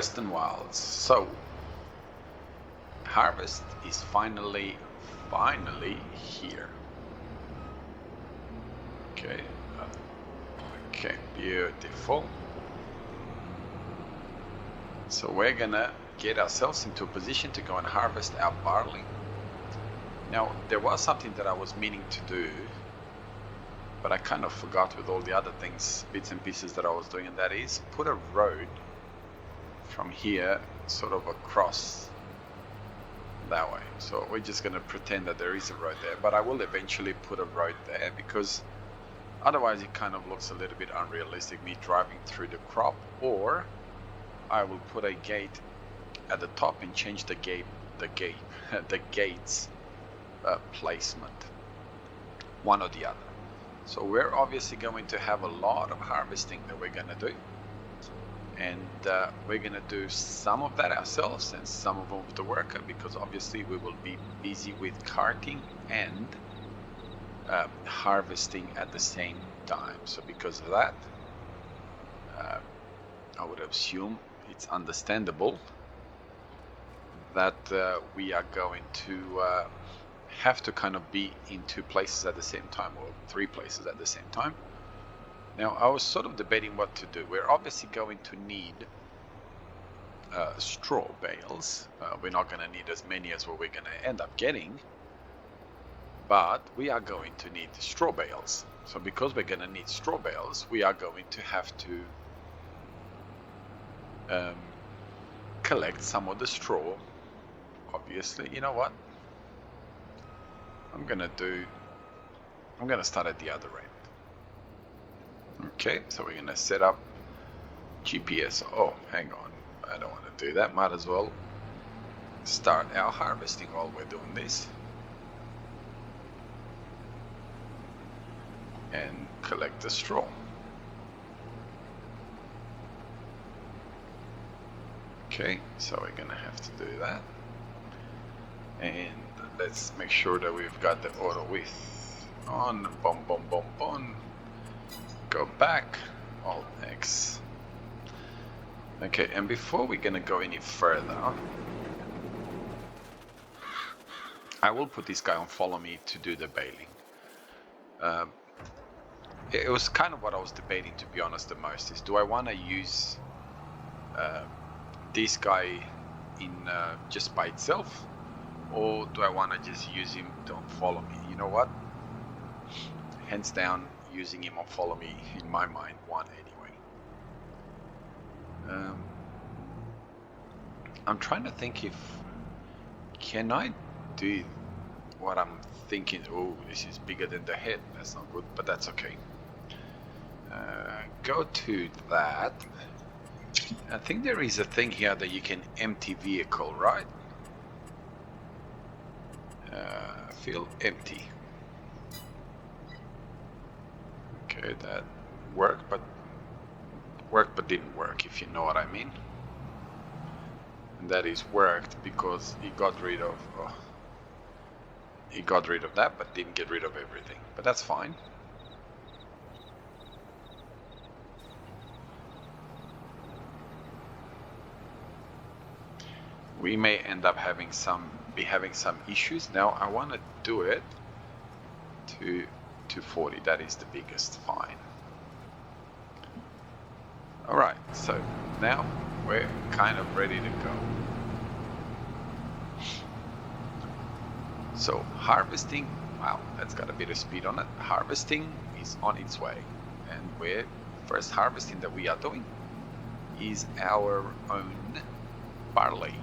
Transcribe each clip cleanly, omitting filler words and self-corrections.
Western Wilds. So, harvest is finally here. Okay, okay, beautiful. So we're gonna get ourselves into a position to go and harvest our barley. Now, there was something that I was meaning to do, but I kind of forgot with all the other things, bits and pieces that I was doing, and that is put a road from here sort of across that way. So we're just going to pretend that there is a road there, but I will eventually put a road there because otherwise it kind of looks a little bit unrealistic, me driving through the crop. Or I will put a gate at the top and change the gates placement, one or the other. So we're obviously going to have a lot of harvesting that we're going to do, and we're going to do some of that ourselves and some of it with the worker, because obviously we will be busy with carting and harvesting at the same time. So because of that, I would assume it's understandable that we are going to have to kind of be in two places at the same time, or three places at the same time. Now, I was sort of debating what to do. We're obviously going to need straw bales. We're not going to need as many as what we're going to end up getting, but we are going to need straw bales. So because we're going to need straw bales, we are going to have to collect some of the straw. Obviously, you know what? I'm going to start at the other end. Okay, so we're going to set up GPS. Oh, hang on. I don't want to do that. Might as well start our harvesting while we're doing this. And collect the straw. Okay, so we're going to have to do that. And let's make sure that we've got the auto width on. Boom, boom, boom, boom. Go back. Alt X. Okay, and before we're going to go any further, I will put this guy on follow me to do the baling. It was kind of what I was debating, to be honest, the most is, do I want to use this guy in just by itself, or do I want to just use him to follow me? You know what? Hands down, using him on follow me, in my mind, won anyway. I'm trying to think can I do what I'm thinking. Oh, this is bigger than the head. That's not good, but that's okay. Go to that. I think there is a thing here that you can empty vehicle, right? Feel empty. Okay, that worked, but didn't work, if you know what I mean. And that is worked because it got rid of that, but didn't get rid of everything. But that's fine. We may end up having some issues. Now I want to do it to 240. That is the biggest. Fine. All right, so now we're kind of ready to go. So harvesting, wow, that's got a bit of speed on it. Harvesting is on its way, and first harvesting that we are doing is our own barley.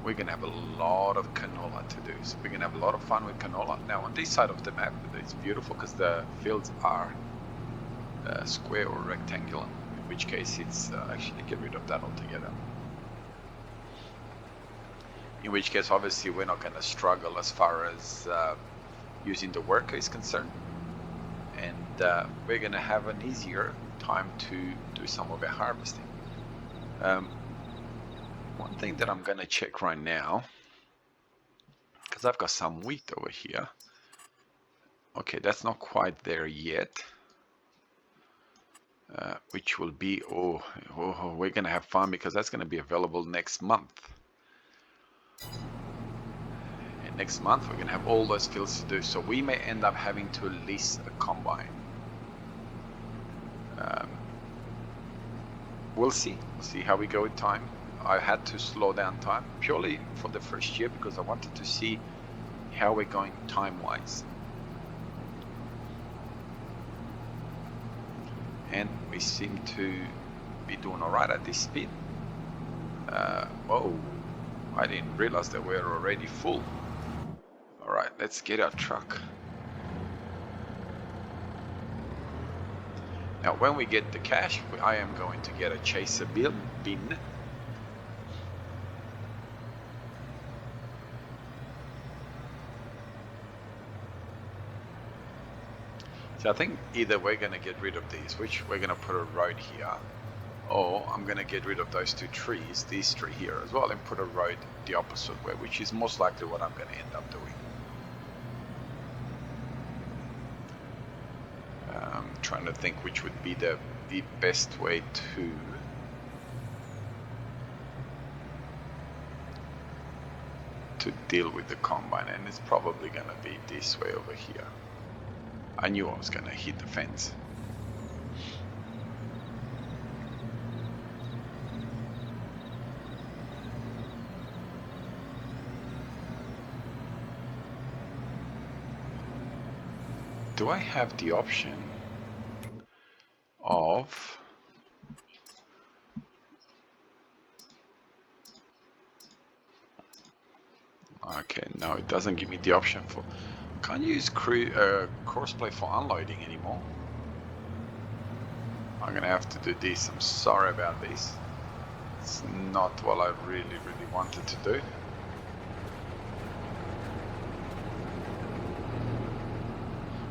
We're going to have a lot of canola to do, so we're going to have a lot of fun with canola. Now on this side of the map, it's beautiful because the fields are square or rectangular, in which case it's actually get rid of that altogether. In which case, obviously, we're not going to struggle as far as using the worker is concerned, and we're going to have an easier time to do some of our harvesting. One thing that I'm going to check right now, because I've got some wheat over here. Okay, that's not quite there yet. which will be, we're going to have fun because that's going to be available next month. And next month we're going to have all those fields to do. So we may end up having to lease a combine. We'll see. We'll see how we go with time. I had to slow down time purely for the first year because I wanted to see how we're going time-wise. And we seem to be doing all right at this speed. Whoa, I didn't realize that we're already full. All right, let's get our truck. Now, when we get the cash, I am going to get a chaser bin. So I think either we're going to get rid of these, which we're going to put a road here, or I'm going to get rid of those two trees, these three here as well, and put a road the opposite way, which is most likely what I'm going to end up doing. Trying to think which would be the best way to deal with the combine, and it's probably going to be this way over here. I knew I was going to hit the fence. Do I have the option of okay, no, it doesn't give me the option for can't use Courseplay for unloading anymore. I'm gonna have to do this. I'm sorry about this. It's not what I really wanted to do.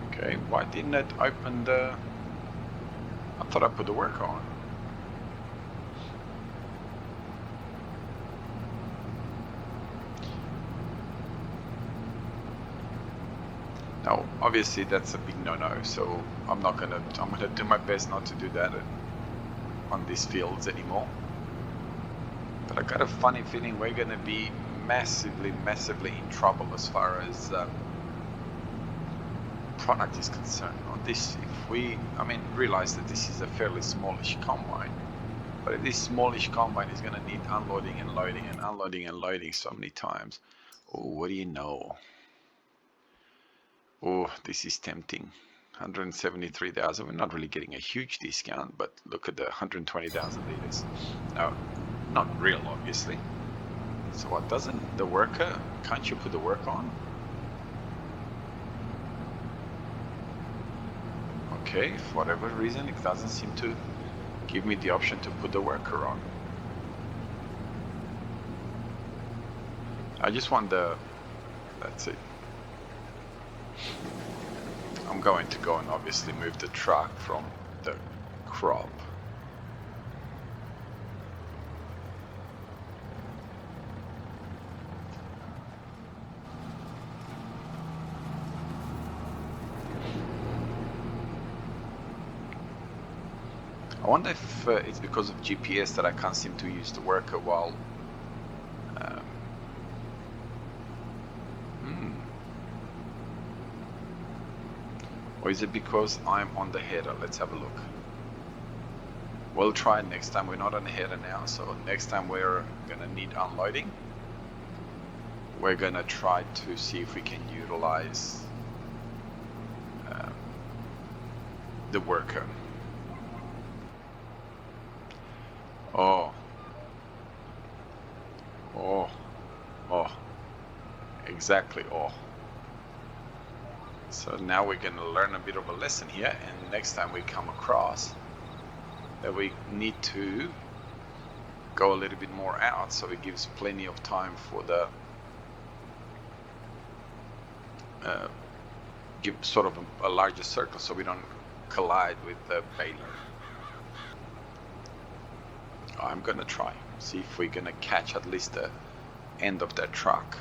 Okay, why didn't it open the... I thought I put the work on. Now, obviously that's a big no-no, so I'm gonna do my best not to do that on these fields anymore. But I got a funny feeling we're gonna be massively in trouble as far as product is concerned on this. If we, realize that this is a fairly smallish combine, but if this smallish combine is going to need unloading and loading and unloading and loading so many times, oh, what do you know? Oh, this is tempting. 173,000. We're not really getting a huge discount, but look at the 120,000 liters. No, not real, obviously. So what, doesn't the worker, can't you put the work on? Okay, for whatever reason, it doesn't seem to give me the option to put the worker on. I just want the... That's it. I'm going to go and obviously move the truck from the crop. I wonder if it's because of GPS that I can't seem to use the worker while... Or is it because I'm on the header? Let's have a look. We'll try it next time. We're not on the header now, so next time we're going to need unloading. We're going to try to see if we can utilize the worker. Exactly. So now we're going to learn a bit of a lesson here, and next time we come across that we need to go a little bit more out, so it gives plenty of time for the give sort of a larger circle so we don't collide with the baler. I'm gonna try, see if we're gonna catch at least the end of that truck.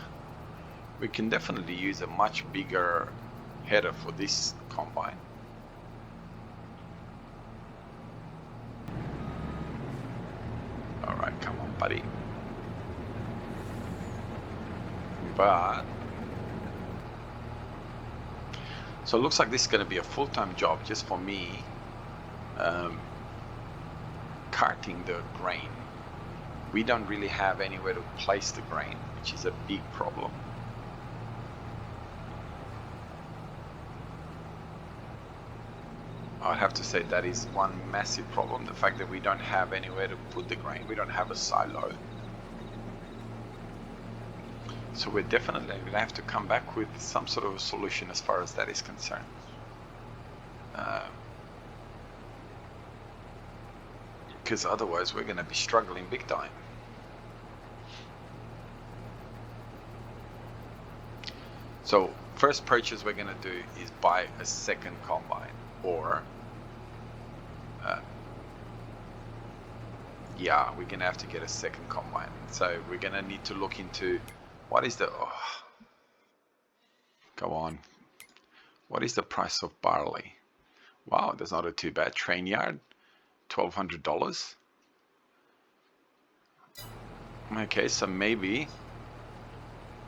We can definitely use a much bigger header for this combine. buddy. But so it looks like this is going to be a full-time job just for me, carting the grain. We don't really have anywhere to place the grain, which is a big problem. I'd have to say that is one massive problem, the fact that we don't have anywhere to put the grain. We don't have a silo. So we're definitely going to have to come back with some sort of a solution as far as that is concerned. Because otherwise we're going to be struggling big time. So first purchase we're going to do is buy a second combine, or yeah, we're going to have to get a second combine. So we're going to need to look into what is the go on. What is the price of barley? Wow, that's not a too bad. Train yard, $1,200. Okay, so maybe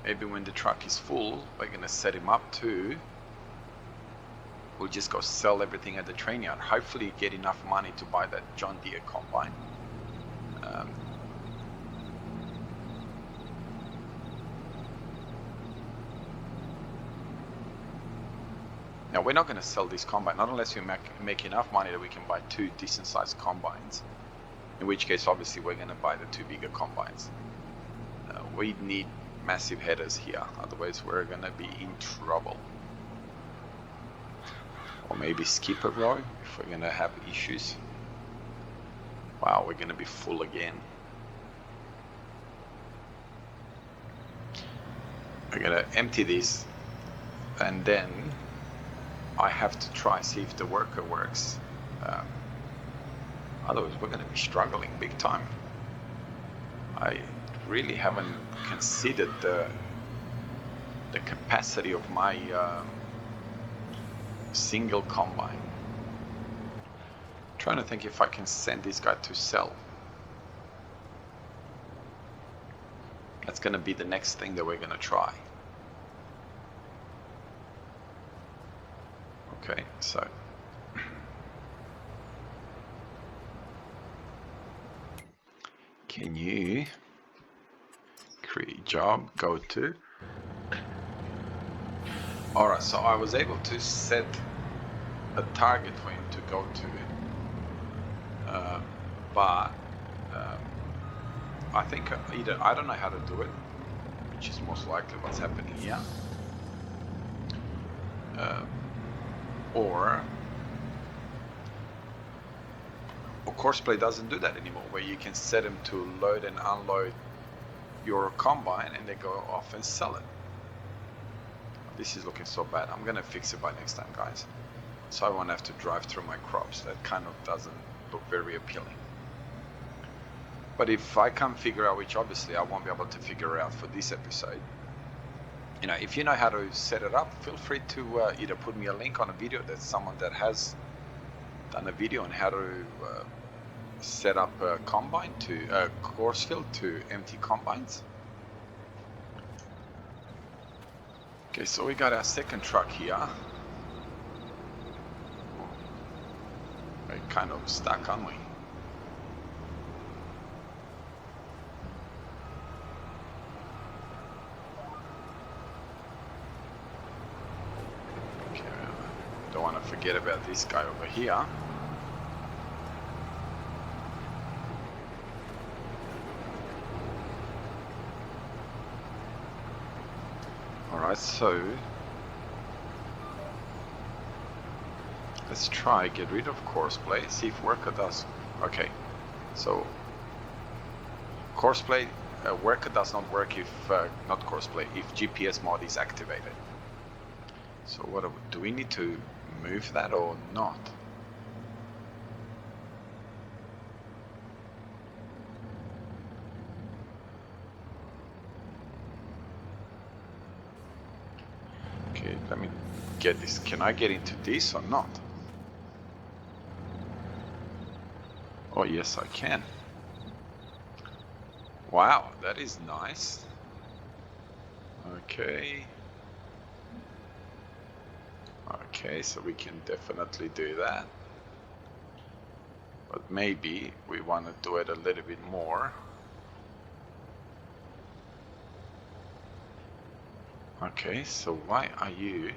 when the truck is full, we're gonna set him up to. We'll just go sell everything at the train yard. Hopefully, get enough money to buy that John Deere combine. Now we're not going to sell this combine, not unless we make enough money that we can buy 2 decent sized combines, in which case obviously we're going to buy the 2 bigger combines. We need massive headers here, otherwise we're going to be in trouble. Or maybe skip a row if we're going to have issues. Wow, we're going to be full again. We're going to empty this, and then I have to try see if the worker works. Otherwise we're going to be struggling big time. I really haven't considered the capacity of my single combine. Trying to think if I can send this guy to sell. That's going to be the next thing that we're going to try. Okay, so can you create job, go to. Alright, so I was able to set a target for him to go to, but I think either I don't know how to do it, which is most likely what's happening here, or Courseplay doesn't do that anymore, where you can set them to load and unload your combine and they go off and sell it. This is looking so bad. I'm gonna fix it by next time, guys, so I won't have to drive through my crops. That kind of doesn't look very appealing. But if I can't figure out, which obviously I won't be able to figure out for this episode, you know, if you know how to set it up, feel free to either put me a link on a video that's someone that has done a video on how to set up a combine to course field to empty combines. Okay, so we got our second truck here. We're kind of stuck, aren't we? Okay, don't want to forget about this guy over here. Alright, so let's try get rid of Courseplay, see if worker does. Okay, so Courseplay worker does not work if not Courseplay, if GPS mod is activated. So what do we need to move that or not? Okay, let me get this. Can I get into this or not? Oh yes, I can. Wow, that is nice. Okay. Okay, so we can definitely do that. But maybe we want to do it a little bit more. Okay, so why are you...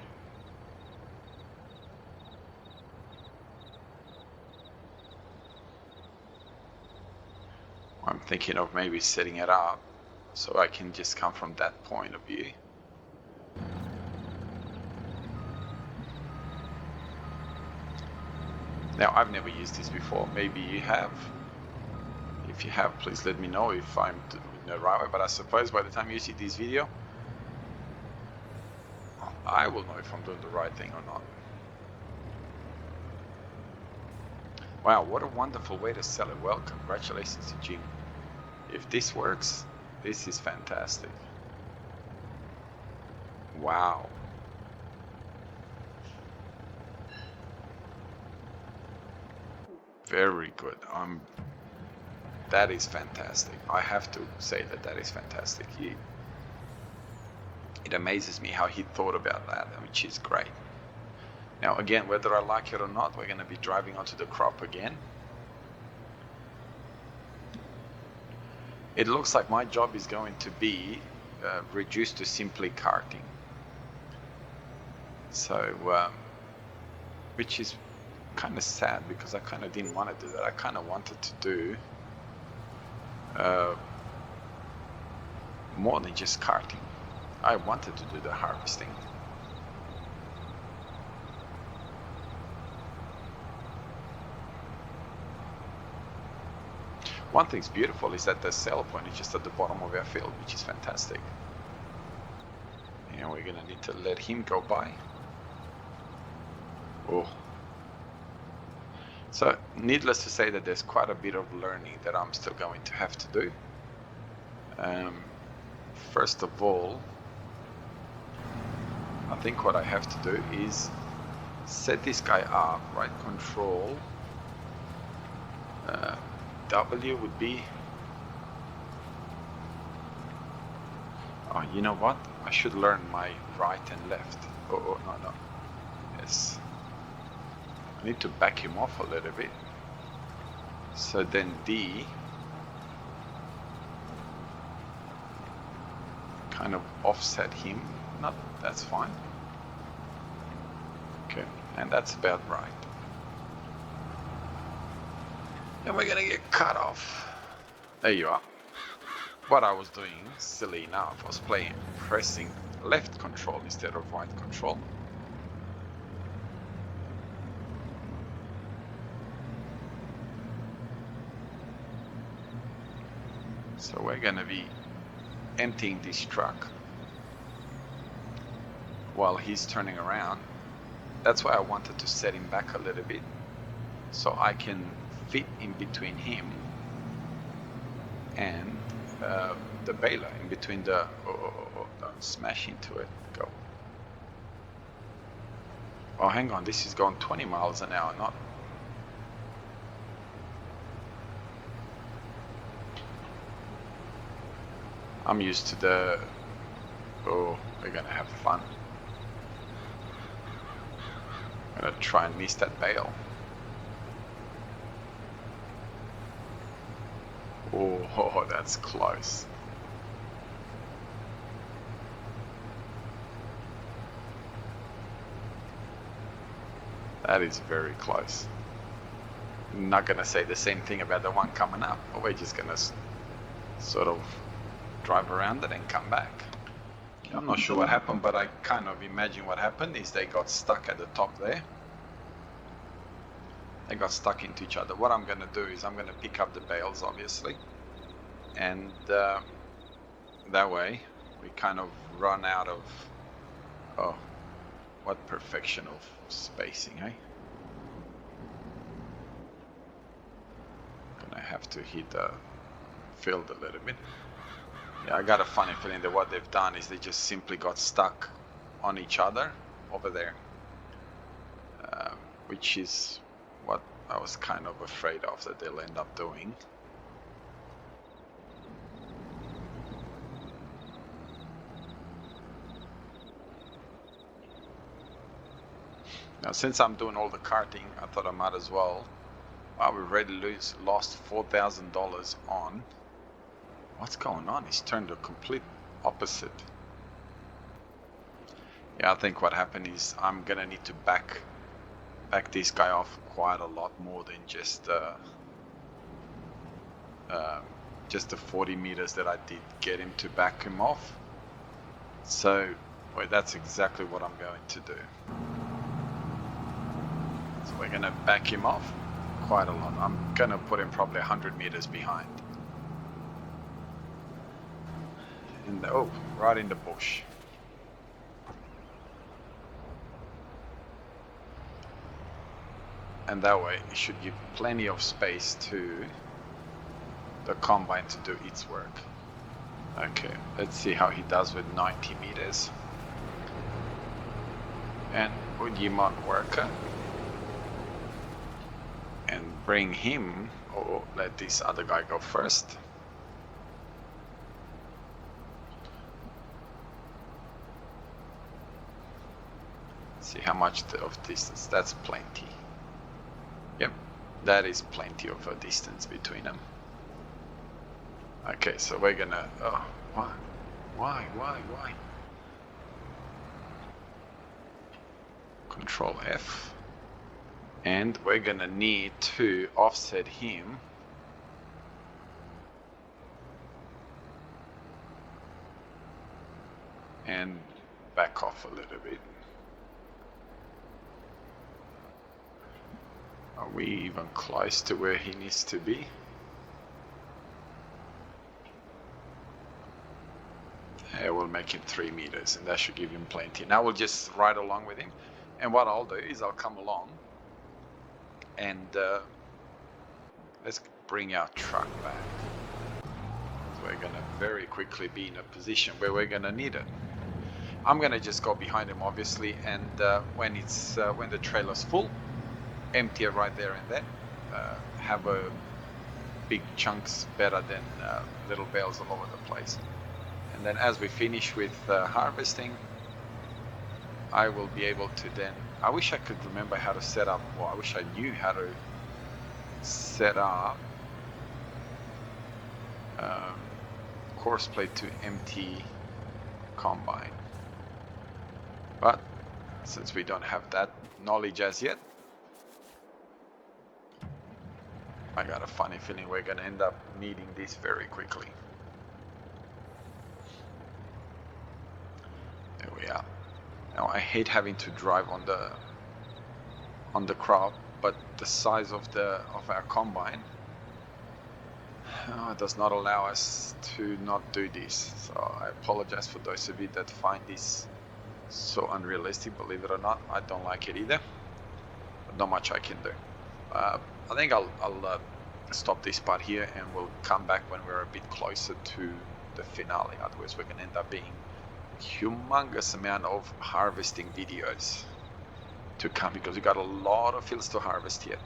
I'm thinking of maybe setting it up so I can just come from that point of view. Now, I've never used this before. Maybe you have. If you have, please let me know if I'm doing the right way. But I suppose by the time you see this video, I will know if I'm doing the right thing or not. Wow, what a wonderful way to sell it. Well, congratulations to Jim. If this works, this is fantastic. Wow. Very good. That is fantastic. I have to say that is fantastic. It amazes me how he thought about that, which is great. Now, again, whether I like it or not, we're going to be driving onto the crop again. It looks like my job is going to be reduced to simply karting. So, which is kind of sad because I kind of didn't want to do that. I kind of wanted to do more than just karting. I wanted to do the harvesting. One thing's beautiful is that the sell point is just at the bottom of our field, which is fantastic. And we're going to need to let him go by. Oh. So, needless to say that there's quite a bit of learning that I'm still going to have to do. First of all, I think what I have to do is set this guy up, right? Control W would be... Oh, you know what? I should learn my right and left. Oh, no. Yes. I need to back him off a little bit. So then D kind of offset him. No, that's fine. Okay, and that's about right. And we're gonna get cut off. There you are. What I was doing, silly enough, was pressing left control instead of right control. So we're gonna be emptying this truck while he's turning around. That's why I wanted to set him back a little bit so I can fit in between him and the baler, in between the... don't smash into it. Go. Oh, hang on, this is going 20 miles an hour, not... I'm used to the... Oh, we're gonna have fun. I'm gonna try and miss that bale. Oh, that's close. That is very close. I'm not gonna say the same thing about the one coming up, but we're just gonna sort of drive around it and come back. I'm not sure what happened, but I kind of imagine what happened is they got stuck at the top there. They got stuck into each other. What I'm going to do is I'm going to pick up the bales, obviously, and that way we kind of run out of... Oh, what perfection of spacing, eh? Gonna have to hit the field a little bit. Yeah, I got a funny feeling that what they've done is they just simply got stuck on each other over there, which is what I was kind of afraid of that they'll end up doing. Now, since I'm doing all the karting, I thought I might as well. Wow, we already lost $4,000 on. What's going on? He's turned the complete opposite. Yeah, I think what happened is I'm gonna need to back this guy off quite a lot more than just the 40 meters that I did get him to back him off. So, well, that's exactly what I'm going to do. So we're gonna back him off quite a lot. I'm gonna put him probably 100 meters behind. Oh, right in the bush. And that way it should give plenty of space to the combine to do its work. Okay, let's see how he does with 90 meters. And Ujimon worker. And bring him, or let this other guy go first. See how much of distance, that's plenty. Yep, that is plenty of a distance between them. Okay, so we're gonna, oh, why? Control F. And we're gonna need to offset him. And back off a little bit. Are we even close to where he needs to be? Yeah, we'll make him 3 meters and that should give him plenty. Now we'll just ride along with him. And what I'll do is I'll come along and let's bring our truck back. So we're gonna very quickly be in a position where we're gonna need it. I'm gonna just go behind him obviously, and when the trailer's full, empty it right there and then. Have a big chunks better than little bales all over the place. And then as we finish with harvesting, I will be able to then, I wish I could remember how to set up, well, I wish I knew how to set up course plate to empty combine. But since we don't have that knowledge as yet, I got a funny feeling we're gonna end up needing this very quickly. There we are. Now I hate having to drive on the crop, but the size of our combine does not allow us to not do this. So I apologize for those of you that find this so unrealistic. Believe it or not, I don't like it either. But not much I can do. I think I'll stop this part here and we'll come back when we're a bit closer to the finale. Otherwise we're going to end up being a humongous amount of harvesting videos to come, because we got a lot of fields to harvest yet.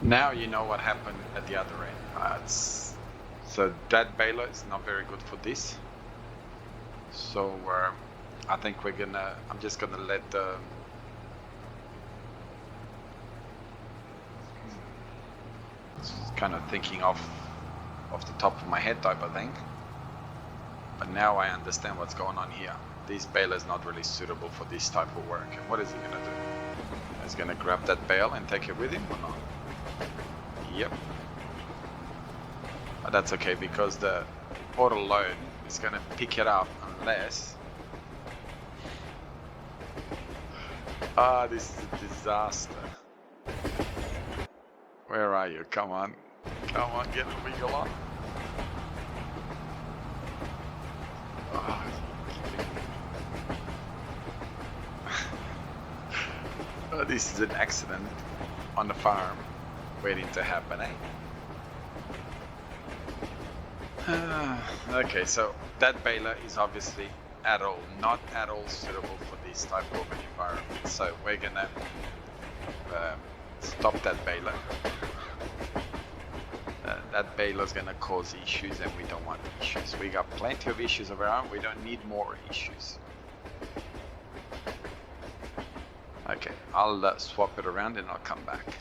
Now you know what happened at the other end. So that baler is not very good for this. So I think I'm just gonna let the kind of thinking off the top of my head type of thing. But now I understand what's going on here. This baler is not really suitable for this type of work. And what is he gonna do? He's gonna grab that bale and take it with him or not? Yep. But that's okay, because the auto load is gonna pick it up unless... this is a disaster. Where are you? Come on, get a wiggle on. This is an accident on the farm waiting to happen, eh? Okay, so that baler is obviously not at all suitable for this type of an environment. So we're gonna stop that baler. That baler is going to cause issues, and we don't want issues. We got plenty of issues of our own. We don't need more issues. Okay, I'll swap it around and I'll come back.